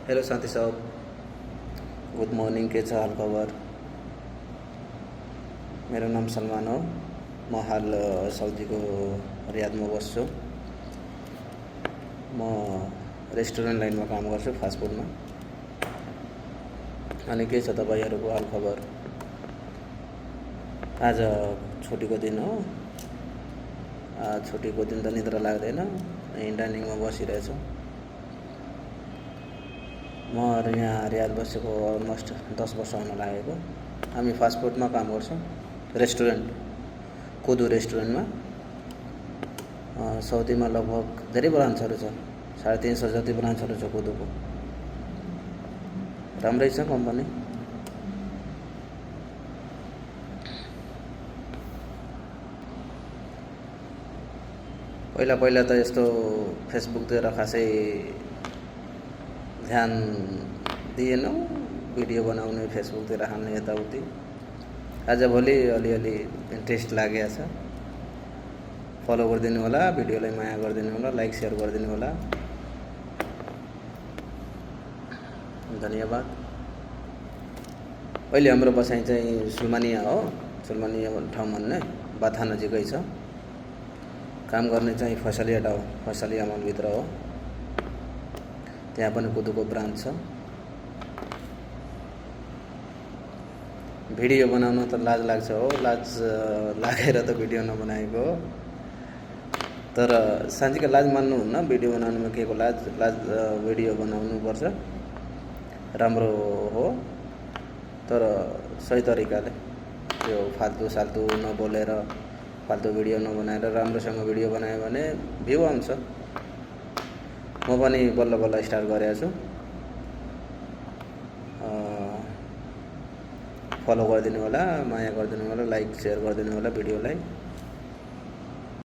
Hello साथी साहब, good morning. के छ हाल खबर? मेरो नाम सलमान हो। म हाल साउदीको रियादमा बस्छु। म रेस्टुरेन्ट लाइनमा काम गर्छु, फास्ट फुडमा। अनि के छ तपाईँहरूको हाल खबर? आज छुट्टीको दिन हो। छुट्टीको दिन त निद्रा लाग्दैन, यहीँ डाइनिङमा बसिरहेछु। म यहाँ रियाद बसेको अलमोस्ट 10 वर्ष हुन लागेको। हामी फास्ट फुडमा काम गर्छौँ, रेस्टुरेन्ट कुदु रेस्टुरेन्टमा। साउदीमा लगभग धेरै ब्रान्चहरू छ, 350 जति ब्रान्चहरू छ कुदुको। राम्रै छ कम्पनी। पहिला पहिला त यस्तो फेसबुकतिर खासै ध्यान दिएनौँ, भिडियो बनाउने, फेसबुकतिर हाल्ने यताउति। आजभोलि अलिअलि इन्ट्रेस्ट लागेको छ। फलो गरिदिनु होला, भिडियोलाई माया गरिदिनु होला, लाइक सेयर गरिदिनु होला। धन्यवाद। अहिले हाम्रो बसाइ चाहिँ सुलमानिया हो। सुलमानिया ठाउँ भन्ने बाथा नजिकै छ। काम गर्ने चाहिँ फैसलिया मलभित्र हो। त्यहाँ पनि कुदुको ब्रान्च छ। भिडियो बनाउन त लाज लाग्छ हो, लाज लागेर त भिडियो नबनाएको हो। तर साँच्चीकै लाज मान्नुहुन्न, भिडियो बनाउनुमा के को लाज भिडियो बनाउनुपर्छ, राम्रो हो। तर सही तरिकाले, त्यो फाल्तु साल्तु नबोलेर, फाल्तु भिडियो नबनाएर राम्रोसँग भिडियो बनायो भने भ्यू आउँछ। म पनि बल्ल बल्ल स्टार्ट गरेको छु। फलो गरिदिनु होला, माया गरिदिनु होला, लाइक सेयर गरिदिनु होला भिडियोलाई।